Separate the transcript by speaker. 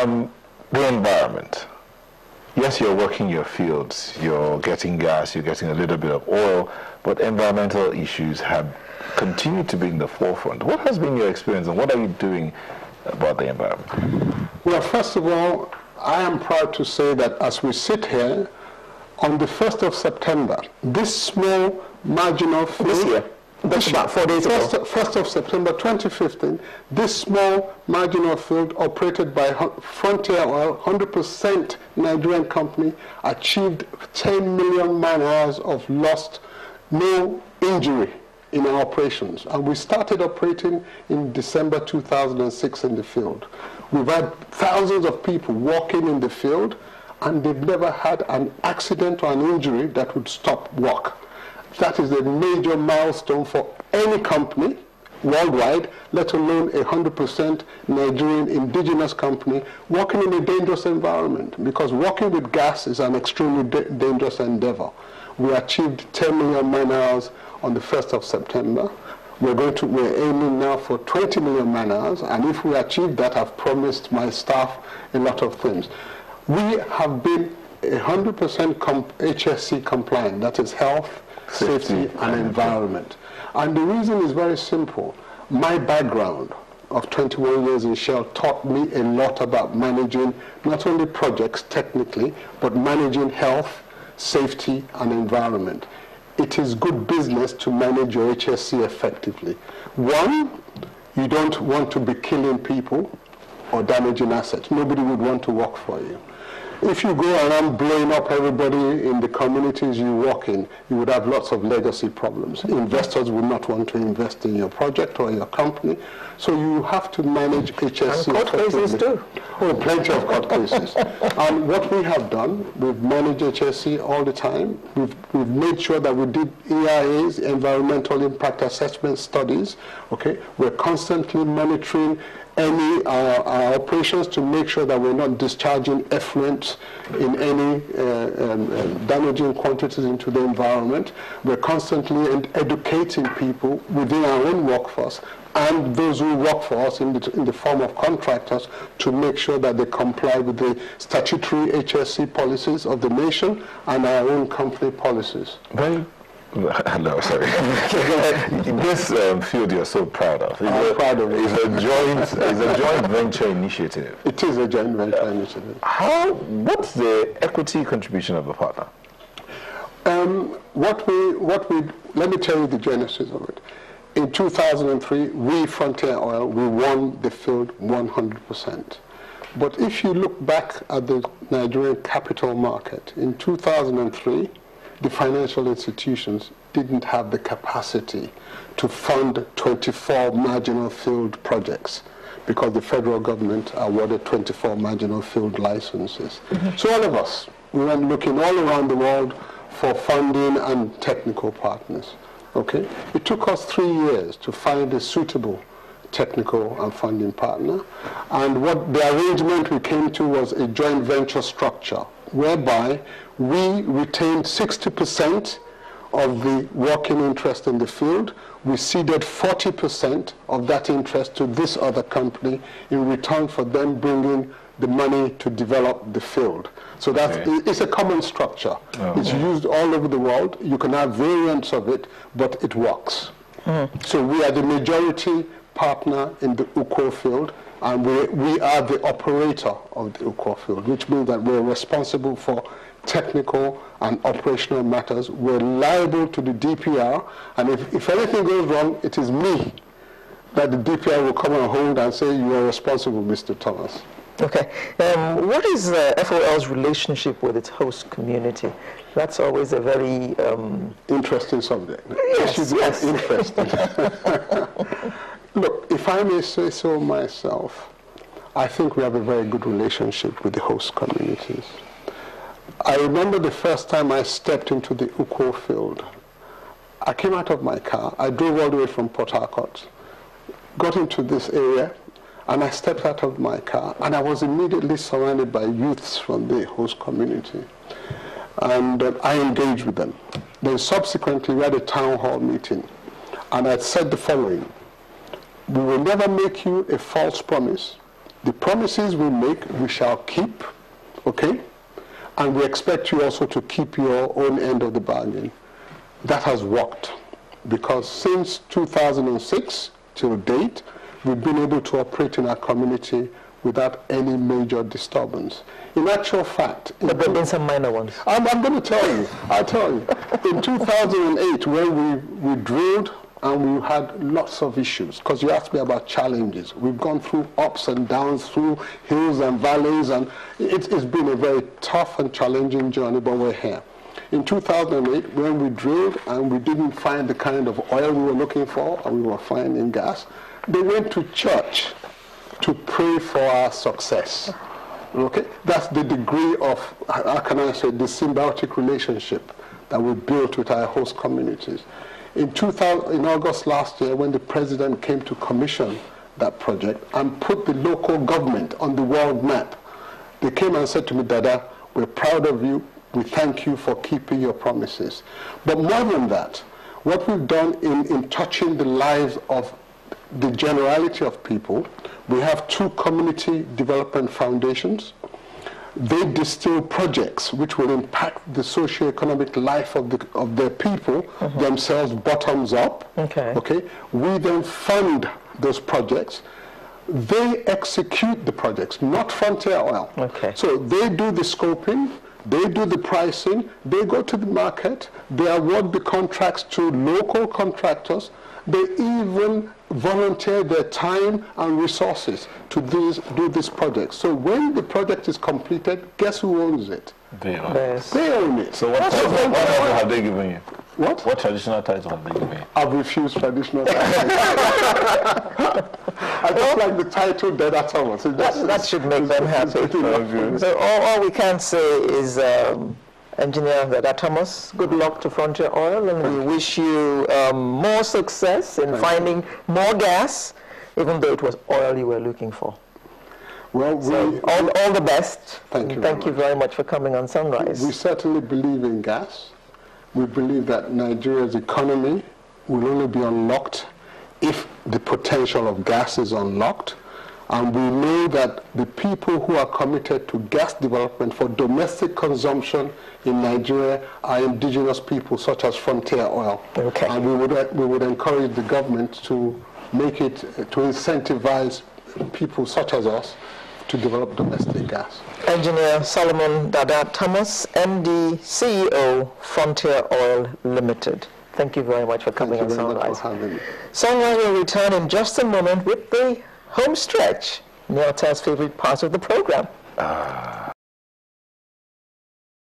Speaker 1: The environment. Yes, you're working your fields, you're getting gas, you're getting a little bit of oil, but environmental issues have continued to be in the forefront. What has been your experience and what are you doing about the environment?
Speaker 2: Well, first of all, I am proud to say that as we sit here, on the 1st of September, this small marginal field...
Speaker 3: This year? That's about 4 days ago.
Speaker 2: 1st of September 2015, this small marginal field operated by Frontier Oil, 100% Nigerian company, achieved 10 million man-hours of lost, no injury in our operations. And we started operating in December 2006 in the field. We've had thousands of people walking in the field, and they've never had an accident or an injury that would stop work. That is a major milestone for any company worldwide, let alone a 100% Nigerian indigenous company working in a dangerous environment, because working with gas is an extremely dangerous endeavor. We achieved 10 million man-hours on the 1st of September. We're aiming now for 20 million man-hours, and if we achieve that, I've promised my staff a lot of things. We have been 100% HSC compliant, that is health, safety and environment. And the reason is very simple. My background of 21 years in Shell taught me a lot about managing not only projects technically, but managing health, safety and environment. It is good business to manage your HSC effectively. One, you don't want to be killing people or damaging assets. Nobody would want to work for you. If you go around blowing up everybody in the communities you work in, you would have lots of legacy problems. Investors would not want to invest in your project or your company. So you have to manage HSC
Speaker 3: and court cases too.
Speaker 2: Oh, plenty of court cases. And what we have done, we've managed HSC all the time. We've made sure that we did EIAs, environmental impact assessment studies. Okay, we're constantly monitoring our operations to make sure that we're not discharging effluent in any damaging quantities into the environment. We're constantly educating people within our own workforce and those who work for us in the form of contractors to make sure that they comply with the statutory HSC policies of the nation and our own company policies.
Speaker 1: Hello, sorry. This field you're so proud of.
Speaker 2: I'm proud of it.
Speaker 1: It's a joint venture initiative.
Speaker 2: It is a joint venture initiative.
Speaker 1: What's the equity contribution of the partner?
Speaker 2: Let me tell you the genesis of it. In 2003, we, Frontier Oil, we won the field 100%. But if you look back at the Nigerian capital market, in 2003, the financial institutions didn't have the capacity to fund 24 marginal field projects because the federal government awarded 24 marginal field licenses. Mm-hmm. So all of us, we went looking all around the world for funding and technical partners. Okay? It took us 3 years to find a suitable technical and funding partner. And what the arrangement we came to was a joint venture structure whereby we retained 60% of the working interest in the field. We ceded 40% of that interest to this other company in return for them bringing the money to develop the field. So it's a common structure. Oh, it's used all over the world. You can have variants of it, but it works. Mm. So we are the majority partner in the Ukor field, and we are the operator of the Ukor field, which means that we're responsible for technical and operational matters. We're liable to the DPR, and if anything goes wrong, it is me that the DPR will come and hold and say, you are responsible, Mr. Thomas.
Speaker 3: Okay. What is FOL's relationship with its host community? That's always a very...
Speaker 2: interesting subject.
Speaker 3: Yes, yes.
Speaker 2: Interesting. Look, if I may say so myself, I think we have a very good relationship with the host communities. I remember the first time I stepped into the Ukor field. I came out of my car. I drove all the way from Port Harcourt, got into this area, and I stepped out of my car, and I was immediately surrounded by youths from the host community. And I engaged with them. Then subsequently, we had a town hall meeting, and I said the following: we will never make you a false promise The promises we make, we shall keep, okay? And we expect you also to keep your own end of the bargain. That has worked, because since 2006 till date, we've been able to operate in our community without any major disturbance. In actual fact...
Speaker 3: But there have been some minor ones.
Speaker 2: I'm going to tell you. I'll tell you. In 2008, when we drilled and we had lots of issues, because you asked me about challenges. We've gone through ups and downs, through hills and valleys, and it's been a very tough and challenging journey, but we're here. In 2008, when we drilled and we didn't find the kind of oil we were looking for, and we were finding gas, they went to church to pray for our success. Okay? That's the degree of, how can I say, the symbiotic relationship that we built with our host communities. In August last year, when the president came to commission that project and put the local government on the world map, they came and said to me, Dada, we're proud of you. We thank you for keeping your promises. But more than that, what we've done in touching the lives of the generality of people, we have 2 community development foundations. They distill projects which will impact the socio-economic life of their people themselves, bottoms up. Okay. We then fund those projects. They execute the projects, not Frontier Oil.
Speaker 3: Okay.
Speaker 2: So they do the scoping, they do the pricing, they go to the market, they award the contracts to local contractors, they even volunteer their time and resources to do this project. So when the project is completed, guess who owns it?
Speaker 1: They own it.
Speaker 2: They own it.
Speaker 1: So what title have they given you?
Speaker 2: What?
Speaker 1: What traditional title have they given you?
Speaker 2: I've refused traditional title. I just like the title Dada Thomas.
Speaker 3: That should make them happy. So all we can say is, Engineer Dada Thomas, good luck to Frontier Oil, and we wish you more success in finding more gas, even though it was oil you were looking for.
Speaker 2: Well,
Speaker 3: so all the best.
Speaker 2: Thank you
Speaker 3: very much for coming on Sunrise.
Speaker 2: We certainly believe in gas. We believe that Nigeria's economy will only be unlocked if the potential of gas is unlocked. And we know that the people who are committed to gas development for domestic consumption in Nigeria are indigenous people such as Frontier Oil.
Speaker 3: Okay.
Speaker 2: And we would encourage the government to make it, to incentivize people such as us to develop domestic gas.
Speaker 3: Engineer Solomon Dada Thomas, MD, CEO, Frontier Oil Limited. Thank you very much for coming on Sunrise. Sunrise will return in just a moment with the home stretch, Neil Tell's favorite part of the program.